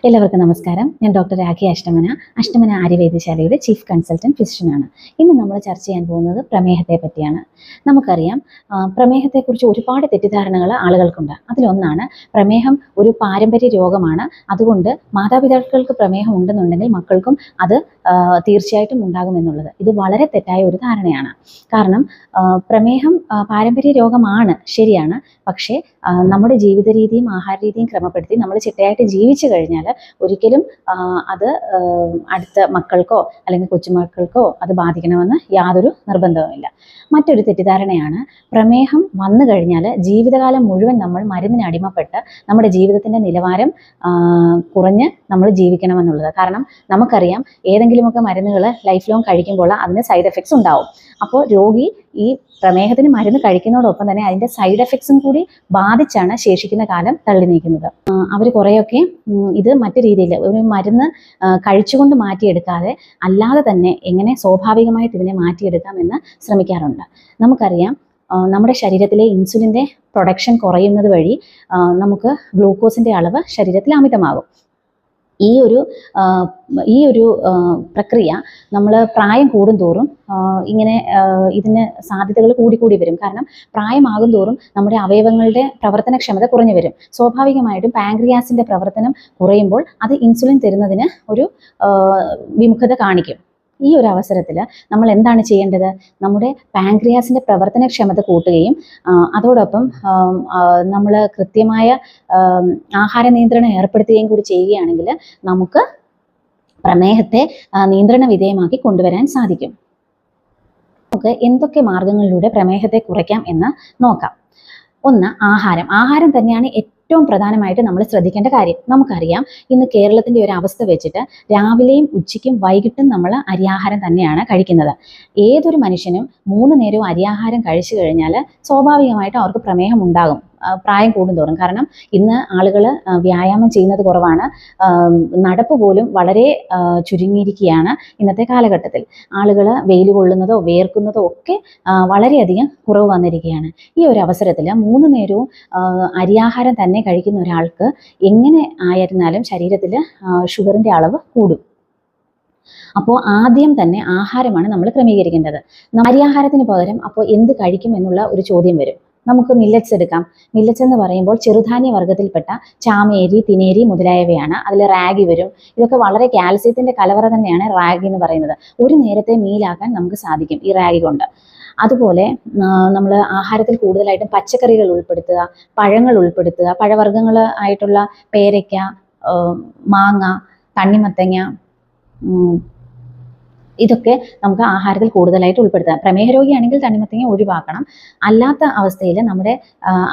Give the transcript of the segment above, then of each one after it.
എല്ലാവർക്കും നമസ്കാരം. ഞാൻ ഡോക്ടർ രാഖി അഷ്ടമന ആര്യവൈദ്യശാലയുടെ ചീഫ് കൺസൾട്ടൻറ്റ് ഫിസിഷ്യനാണ്. ഇന്ന് നമ്മൾ ചർച്ച ചെയ്യാൻ പോകുന്നത് പ്രമേഹത്തെ പറ്റിയാണ്. നമുക്കറിയാം, പ്രമേഹത്തെക്കുറിച്ച് ഒരുപാട് തെറ്റിദ്ധാരണകൾ ആളുകൾക്കുണ്ട്. അതിലൊന്നാണ് പ്രമേഹം ഒരു പാരമ്പര്യ രോഗമാണ്. അതുകൊണ്ട് മാതാപിതാക്കൾക്ക് പ്രമേഹം ഉണ്ടെന്നുണ്ടെങ്കിൽ മക്കൾക്കും അത് തീർച്ചയായിട്ടും ഉണ്ടാകുമെന്നുള്ളത്. ഇത് വളരെ തെറ്റായ ഒരു ധാരണയാണ്. കാരണം പ്രമേഹം പാരമ്പര്യ രോഗമാണ്, ശരിയാണ്. പക്ഷേ നമ്മുടെ ജീവിത രീതിയും ആഹാര രീതിയും ക്രമപ്പെടുത്തി നമ്മൾ ചിട്ടയായിട്ട് ജീവിച്ചു കഴിഞ്ഞാൽ ഒരിക്കലും അത് അടുത്ത മക്കൾക്കോ അല്ലെങ്കിൽ കൊച്ചുമക്കൾക്കോ അത് ബാധിക്കണമെന്ന് യാതൊരു നിർബന്ധവുമില്ല. മറ്റൊരു തെറ്റിദ്ധാരണയാണ് പ്രമേഹം വന്നു കഴിഞ്ഞാൽ ജീവിതകാലം മുഴുവൻ നമ്മൾ മരുന്നിന് അടിമപ്പെട്ട് നമ്മുടെ ജീവിതത്തിൻ്റെ നിലവാരം കുറഞ്ഞ് നമ്മൾ ജീവിക്കണമെന്നുള്ളത്. കാരണം നമുക്കറിയാം, ഏതെങ്കിലുമൊക്കെ മരുന്നുകൾ ലൈഫ് ലോങ് കഴിക്കുമ്പോൾ അതിന് സൈഡ് എഫക്ട്സ് ഉണ്ടാവും. അപ്പോൾ രോഗി ഈ പ്രമേഹത്തിന് മരുന്ന് കഴിക്കുന്നതോടൊപ്പം തന്നെ അതിൻ്റെ സൈഡ് എഫക്ട്സും കൂടി ബാധിച്ചാണ് ശേഷിക്കുന്ന കാലം തള്ളി നീക്കുന്നത്. അവർ കുറേയൊക്കെ ഇത് മറ്റു രീതിയിൽ ഒരു മരുന്ന് കഴിച്ചുകൊണ്ട് മാറ്റിയെടുക്കാതെ അല്ലാതെ തന്നെ എങ്ങനെ സ്വാഭാവികമായിട്ട് ഇതിനെ മാറ്റിയെടുക്കാമെന്ന് ശ്രമിക്കാറുണ്ട്. നമുക്കറിയാം, നമ്മുടെ ശരീരത്തിലെ ഇൻസുലിൻ്റെ പ്രൊഡക്ഷൻ കുറയുന്നത് വഴി നമുക്ക് ഗ്ലൂക്കോസിൻ്റെ അളവ് ശരീരത്തിൽ അമിതമാകും. ഈ ഒരു പ്രക്രിയ നമ്മൾ പ്രായം കൂടുന്തോറും ഇങ്ങനെ ഇതിന് സാധ്യതകൾ കൂടിക്കൂടി വരും. കാരണം പ്രായമാകും തോറും നമ്മുടെ അവയവങ്ങളുടെ പ്രവർത്തനക്ഷമത കുറഞ്ഞു വരും. സ്വാഭാവികമായിട്ടും പാൻക്രിയാസിൻ്റെ പ്രവർത്തനം കുറയുമ്പോൾ അത് ഇൻസുലിൻ തരുന്നതിന് ഒരു വിമുഖത കാണിക്കും. ഈ ഒരു അവസരത്തിൽ നമ്മൾ എന്താണ് ചെയ്യേണ്ടത്? നമ്മുടെ പാൻക്രിയാസിൻ്റെ പ്രവർത്തനക്ഷമത കൂട്ടുകയും അതോടൊപ്പം നമ്മൾ കൃത്യമായ ആഹാര നിയന്ത്രണം ഏർപ്പെടുത്തുകയും കൂടി ചെയ്യുകയാണെങ്കിൽ നമുക്ക് പ്രമേഹത്തെ നിയന്ത്രണ വിധേയമാക്കി കൊണ്ടുവരാൻ സാധിക്കും. നമുക്ക് എന്തൊക്കെ മാർഗങ്ങളിലൂടെ പ്രമേഹത്തെ കുറയ്ക്കാം എന്ന് നോക്കാം. ഒന്ന്, ആഹാരം തന്നെയാണ് ഏറ്റവും പ്രധാനമായിട്ട് നമ്മൾ ശ്രദ്ധിക്കേണ്ട കാര്യം. നമുക്കറിയാം, ഇന്ന് കേരളത്തിൻ്റെ ഒരു അവസ്ഥ വെച്ചിട്ട് രാവിലെയും ഉച്ചയ്ക്കും വൈകിട്ടും നമ്മൾ അരിയാഹാരം തന്നെയാണ് കഴിക്കുന്നത്. ഏതൊരു മനുഷ്യനും 3 നേരവും അരിയാഹാരം കഴിച്ചു കഴിഞ്ഞാൽ സ്വാഭാവികമായിട്ടും അവർക്ക് പ്രമേഹം ഉണ്ടാകും പ്രായം കൂടുന്തോറും. കാരണം ഇന്ന് ആളുകൾ വ്യായാമം ചെയ്യുന്നത് കുറവാണ്. നടപ്പ് പോലും വളരെ ചുരുങ്ങിയിരിക്കുകയാണ് ഇന്നത്തെ കാലഘട്ടത്തിൽ. ആളുകൾ വെയിൽ കൊള്ളുന്നതോ വേർക്കുന്നതോ ഒക്കെ വളരെയധികം കുറവ് വന്നിരിക്കുകയാണ്. ഈ ഒരു അവസരത്തിൽ 3 നേരവും അരിയാഹാരം തന്നെ കഴിക്കുന്ന ഒരാൾക്ക് എങ്ങനെ ആയിരുന്നാലും ശരീരത്തിൽ ഷുഗറിൻ്റെ അളവ് കൂടും. അപ്പോൾ ആദ്യം തന്നെ ആഹാരമാണ് നമ്മൾ ക്രമീകരിക്കേണ്ടത്. അരിയാഹാരത്തിന് പകരം അപ്പോൾ എന്ത് കഴിക്കും എന്നുള്ള ഒരു ചോദ്യം വരും. നമുക്ക് മില്ലറ്റ്സ് എടുക്കാം. മില്ലറ്റ്സ് എന്ന് പറയുമ്പോൾ ചെറുധാന്യ വർഗ്ഗത്തിൽപ്പെട്ട ചാമേരി, തിനേരി മുതലായവയാണ്. അതിൽ റാഗി വരും. ഇതൊക്കെ വളരെ കാൽസ്യത്തിൻ്റെ കലവറ തന്നെയാണ് റാഗി എന്ന് പറയുന്നത്. ഒരു നേരത്തെ മീലാക്കാൻ നമുക്ക് സാധിക്കും ഈ റാഗി കൊണ്ട്. അതുപോലെ നമ്മൾ ആഹാരത്തിൽ കൂടുതലായിട്ടും പച്ചക്കറികൾ ഉൾപ്പെടുത്തുക, പഴങ്ങൾ ഉൾപ്പെടുത്തുക. പഴവർഗ്ഗങ്ങൾ ആയിട്ടുള്ള പേരയ്ക്ക, മാങ്ങ, തണ്ണിമത്തങ്ങ, ഇതൊക്കെ നമുക്ക് ആഹാരത്തിൽ കൂടുതലായിട്ട് ഉൾപ്പെടുത്താം. പ്രമേഹ രോഗിയാണെങ്കിൽ തണ്ണിമത്തങ്ങ ഒഴിവാക്കണം. അല്ലാത്ത അവസ്ഥയിൽ നമ്മുടെ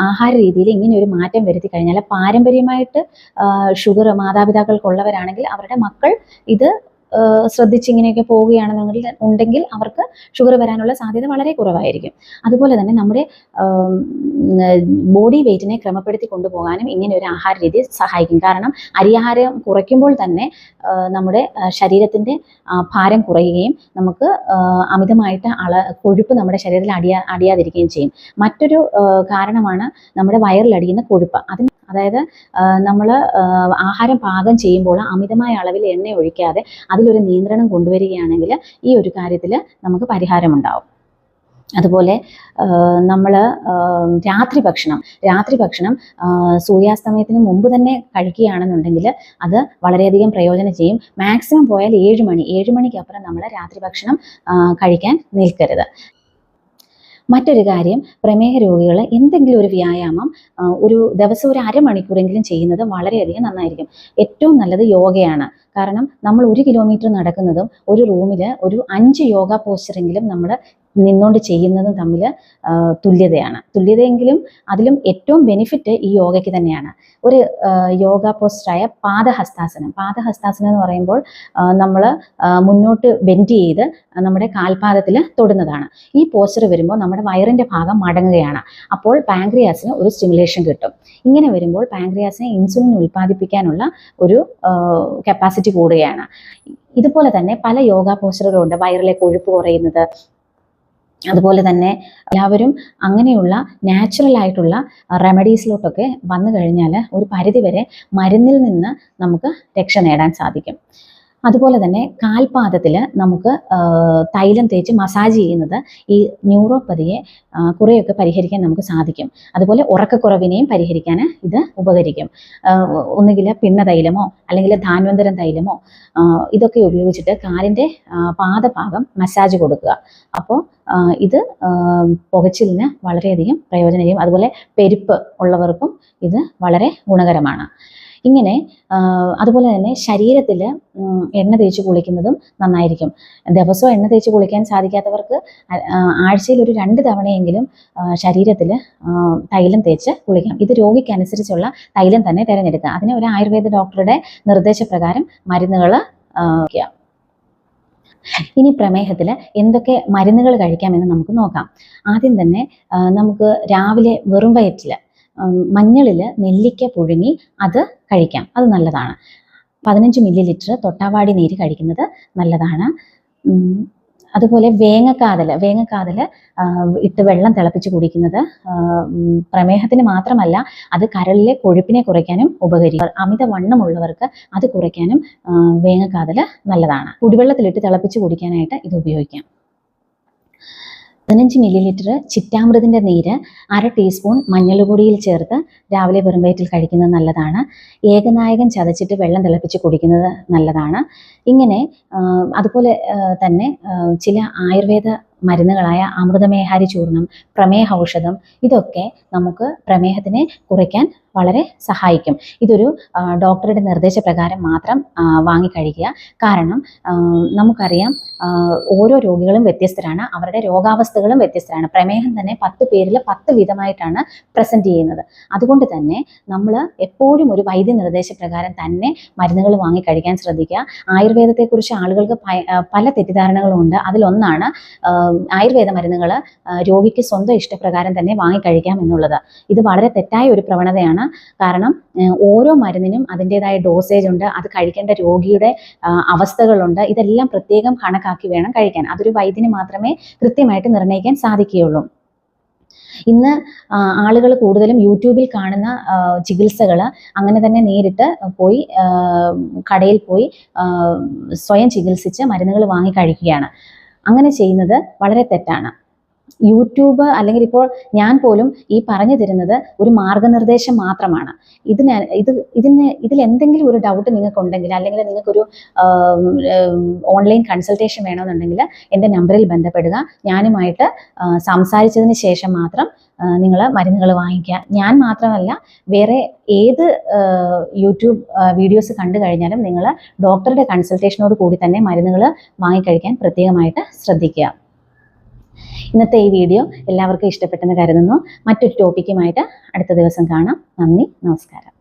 ആഹാര രീതിയിൽ ഇങ്ങനെ ഒരു മാറ്റം വരുത്തി കഴിഞ്ഞാൽ പാരമ്പര്യമായിട്ട് ഷുഗർ മാതാപിതാക്കൾക്കുള്ളവരാണെങ്കിൽ അവരുടെ മക്കൾ ഇത് ശ്രദ്ധിച്ചിങ്ങനെയൊക്കെ പോവുകയാണെന്നുണ്ടെങ്കിൽ അവർക്ക് ഷുഗർ വരാനുള്ള സാധ്യത വളരെ കുറവായിരിക്കും. അതുപോലെ തന്നെ നമ്മുടെ ബോഡി വെയ്റ്റിനെ ക്രമപ്പെടുത്തി കൊണ്ടുപോകാനും ഇങ്ങനെ ഒരു ആഹാര രീതി സഹായിക്കും. കാരണം അരിയാഹാരം കുറയ്ക്കുമ്പോൾ തന്നെ നമ്മുടെ ശരീരത്തിൻ്റെ ഭാരം കുറയുകയും നമുക്ക് അമിതമായിട്ട് കൊഴുപ്പ് നമ്മുടെ ശരീരത്തിൽ അടിയാതിരിക്കുകയും ചെയ്യും. മറ്റൊരു കാരണമാണ് നമ്മുടെ വയറിലടിയുന്ന കൊഴുപ്പ്. അതായത് നമ്മൾ ആഹാരം പാകം ചെയ്യുമ്പോൾ അമിതമായ അളവിൽ എണ്ണ ഒഴിക്കാതെ അതിലൊരു നിയന്ത്രണം കൊണ്ടുവരികയാണെങ്കിൽ ഈ ഒരു കാര്യത്തിൽ നമുക്ക് പരിഹാരമുണ്ടാവും. അതുപോലെ നമ്മൾ രാത്രി ഭക്ഷണം സൂര്യാസ്തമയത്തിന് മുമ്പ് തന്നെ കഴിക്കുകയാണെന്നുണ്ടെങ്കിൽ അത് വളരെയധികം പ്രയോജനം ചെയ്യും. മാക്സിമം പോയാൽ 7 മണിക്കപ്പുറം നമ്മൾ രാത്രി ഭക്ഷണം കഴിക്കാൻ നിൽക്കരുത്. മറ്റൊരു കാര്യം, പ്രമേഹ രോഗികൾ എന്തെങ്കിലും ഒരു വ്യായാമം ഒരു ദിവസം ഒരു അരമണിക്കൂറെങ്കിലും ചെയ്യുന്നത് വളരെയധികം നന്നായിരിക്കും. ഏറ്റവും നല്ലത് യോഗയാണ്. കാരണം നമ്മൾ 1 കിലോമീറ്റർ നടക്കുന്നതും ഒരു റൂമിൽ ഒരു 5 യോഗ പോസ്ചറെങ്കിലും നമ്മൾ നിന്നുകൊണ്ട് ചെയ്യുന്നതും തമ്മിൽ തുല്യതയെങ്കിലും അതിലും ഏറ്റവും ബെനിഫിറ്റ് ഈ യോഗയ്ക്ക് തന്നെയാണ്. ഒരു യോഗ പോസ്റ്ററായ പാദഹസ്താസനം എന്ന് പറയുമ്പോൾ നമ്മൾ മുന്നോട്ട് ബെൻഡ് ചെയ്ത് നമ്മുടെ കാൽപാദത്തിൽ തൊടുന്നതാണ്. ഈ പോസ്റ്റർ വരുമ്പോൾ നമ്മുടെ വയറിൻ്റെ ഭാഗം മടങ്ങുകയാണ്. അപ്പോൾ പാൻക്രിയാസിന് ഒരു സ്റ്റിമുലേഷൻ കിട്ടും. ഇങ്ങനെ വരുമ്പോൾ പാൻക്രിയാസിനെ ഇൻസുലിൻ ഉൽപ്പാദിപ്പിക്കാനുള്ള ഒരു കപ്പാസിറ്റി കൂടുകയാണ്. ഇതുപോലെ തന്നെ പല യോഗ പോസ്റ്ററുകളുണ്ട്. വയറിലെ കൊഴുപ്പ് കുറയുന്നത്, അതുപോലെ തന്നെ എല്ലാവരും അങ്ങനെയുള്ള നാച്ചുറൽ ആയിട്ടുള്ള റെമഡീസിലോട്ടൊക്കെ വന്നു കഴിഞ്ഞാൽ ഒരു പരിധിവരെ മരുന്നിൽ നിന്ന് നമുക്ക് രക്ഷ നേടാൻ സാധിക്കും. അതുപോലെ തന്നെ കാൽപാദത്തിൽ നമുക്ക് തൈലം തേച്ച് മസാജ് ചെയ്യുന്നത് ഈ ന്യൂറോപ്പതിയെ കുറേയൊക്കെ പരിഹരിക്കാൻ നമുക്ക് സാധിക്കും. അതുപോലെ ഉറക്കക്കുറവിനെയും പരിഹരിക്കാൻ ഇത് ഉപകരിക്കും. ഒന്നുകിൽ പിണ്ണ തൈലമോ അല്ലെങ്കിൽ ധാന്വന്തരം തൈലമോ ഇതൊക്കെ ഉപയോഗിച്ചിട്ട് കാലിൻ്റെ പാദഭാഗം മസാജ് കൊടുക്കുക. അപ്പോൾ ഇത് പുകച്ചിലിന് വളരെയധികം പ്രയോജനം ചെയ്യും. അതുപോലെ പെരുപ്പ് ഉള്ളവർക്കും ഇത് വളരെ ഗുണകരമാണ്. ഇങ്ങനെ അതുപോലെ തന്നെ ശരീരത്തിൽ എണ്ണ തേച്ച് കുളിക്കുന്നതും നന്നായിരിക്കും. ദിവസവും എണ്ണ തേച്ച് കുളിക്കാൻ സാധിക്കാത്തവർക്ക് ആഴ്ചയിൽ ഒരു 2 തവണയെങ്കിലും ശരീരത്തിൽ തൈലം തേച്ച് കുളിക്കാം. ഇത് രോഗിക്കനുസരിച്ചുള്ള തൈലം തന്നെ തിരഞ്ഞെടുക്കുക. അതിന് ഒരു ആയുർവേദ ഡോക്ടറുടെ നിർദ്ദേശപ്രകാരം മരുന്നുകൾ കഴിക്കുക. ഇനി പ്രമേഹത്തിൽ എന്തൊക്കെ മരുന്നുകൾ കഴിക്കാമെന്ന് നമുക്ക് നോക്കാം. ആദ്യം തന്നെ നമുക്ക് രാവിലെ വെറും വയറ്റിൽ മഞ്ഞളിൽ നെല്ലിക്ക പുഴുങ്ങി അത് കഴിക്കാം. അത് നല്ലതാണ്. 15 മില്ലി തൊട്ടാവാടി നീര് കഴിക്കുന്നത് നല്ലതാണ്. അതുപോലെ വേങ്ങക്കാതൽ ഇട്ട് വെള്ളം തിളപ്പിച്ച് കുടിക്കുന്നത് പ്രമേഹത്തിന് മാത്രമല്ല, അത് കരളിലെ കൊഴുപ്പിനെ കുറയ്ക്കാനും ഉപകരിക്കും. അമിതവണ്ണമുള്ളവർക്ക് അത് കുറയ്ക്കാനും വേങ്ങക്കാതൽ നല്ലതാണ്. കുടിവെള്ളത്തിലിട്ട് തിളപ്പിച്ച് കുടിക്കാനായിട്ട് ഇത് ഉപയോഗിക്കാം. 15 മില്ലി ചിറ്റാമൃതിൻ്റെ നീര് 1/2 ടീസ്പൂൺ മഞ്ഞൾപ്പൊടിയിൽ ചേർത്ത് രാവിലെ വെറും വയറ്റിൽ കഴിക്കുന്നത് നല്ലതാണ്. ഏകനായകൻ ചതച്ചിട്ട് വെള്ളം തിളപ്പിച്ച് കുടിക്കുന്നത് നല്ലതാണ്. ഇങ്ങനെ അതുപോലെ തന്നെ ചില ആയുർവേദ മരുന്നുകളായ അമൃതമേഹാരി ചൂർണം, പ്രമേഹ ഔഷധം, ഇതൊക്കെ നമുക്ക് പ്രമേഹത്തിനെ കുറയ്ക്കാൻ വളരെ സഹായിക്കും. ഇതൊരു ഡോക്ടറുടെ നിർദ്ദേശപ്രകാരം മാത്രം വാങ്ങിക്കഴിക്കുക. കാരണം നമുക്കറിയാം ഓരോ രോഗികളും വ്യത്യസ്തരാണ്, അവരുടെ രോഗാവസ്ഥകളും വ്യത്യസ്തരാണ്. പ്രമേഹം തന്നെ 10 പേരിൽ 10 വിധമായിട്ടാണ് പ്രസൻറ്റ് ചെയ്യുന്നത്. അതുകൊണ്ട് തന്നെ നമ്മൾ എപ്പോഴും ഒരു വൈദ്യ നിർദ്ദേശപ്രകാരം തന്നെ മരുന്നുകൾ വാങ്ങിക്കഴിക്കാൻ ശ്രദ്ധിക്കുക. ആയുർവേദത്തെക്കുറിച്ച് ആളുകൾക്ക് പല തെറ്റിദ്ധാരണകളും ഉണ്ട്. അതിലൊന്നാണ് ആയുർവേദ മരുന്നുകൾ രോഗിക്ക് സ്വന്തം ഇഷ്ടപ്രകാരം തന്നെ വാങ്ങിക്കഴിക്കാം എന്നുള്ളത്. ഇത് വളരെ തെറ്റായ ഒരു പ്രവണതയാണ്. കാരണം ഓരോ മരുന്നിനും അതിൻ്റെതായ ഡോസേജ് ഉണ്ട്, അത് കഴിക്കേണ്ട രോഗിയുടെ അവസ്ഥകളുണ്ട്. ഇതെല്ലാം പ്രത്യേകം കണക്കാക്കി വേണം കഴിക്കാൻ. അതൊരു വൈദ്യന് മാത്രമേ കൃത്യമായിട്ട് നിർണ്ണയിക്കാൻ സാധിക്കുകയുള്ളൂ. ഇന്ന് ആളുകൾ കൂടുതലും യൂട്യൂബിൽ കാണുന്ന ചികിത്സകൾ അങ്ങനെ തന്നെ നേരിട്ട് പോയി കടയിൽ പോയി സ്വയം ചികിത്സിച്ച് മരുന്നുകൾ വാങ്ങി കഴിക്കുകയാണ്. അങ്ങനെ ചെയ്യുന്നത് വളരെ തെറ്റാണ്. യൂട്യൂബ് അല്ലെങ്കിൽ ഇപ്പോൾ ഞാൻ പോലും ഈ പറഞ്ഞു തരുന്നത് ഒരു മാർഗനിർദ്ദേശം മാത്രമാണ്. ഇതിൽ എന്തെങ്കിലും ഒരു ഡൗട്ട് നിങ്ങൾക്കുണ്ടെങ്കിൽ, അല്ലെങ്കിൽ നിങ്ങൾക്കൊരു ഓൺലൈൻ കൺസൾട്ടേഷൻ വേണമെന്നുണ്ടെങ്കിൽ എൻ്റെ നമ്പറിൽ ബന്ധപ്പെടുക. ഞാനുമായിട്ട് സംസാരിച്ചതിന് ശേഷം മാത്രം നിങ്ങൾ മരുന്നുകൾ വാങ്ങിക്കുക. ഞാൻ മാത്രമല്ല, വേറെ ഏത് യൂട്യൂബ് വീഡിയോസ് കണ്ടു കഴിഞ്ഞാലും നിങ്ങൾ ഡോക്ടറുടെ കൺസൾട്ടേഷനോട് കൂടി തന്നെ മരുന്നുകൾ വാങ്ങിക്കഴിക്കാൻ പ്രത്യേകമായിട്ട് ശ്രദ്ധിക്കുക. ഇന്നത്തെ ഈ വീഡിയോ എല്ലാവർക്കും ഇഷ്ടപ്പെട്ടെന്ന് കരുതുന്നു. മറ്റൊരു ടോപ്പിക്കുമായിട്ട് അടുത്ത ദിവസം കാണാം. നന്ദി, നമസ്കാരം.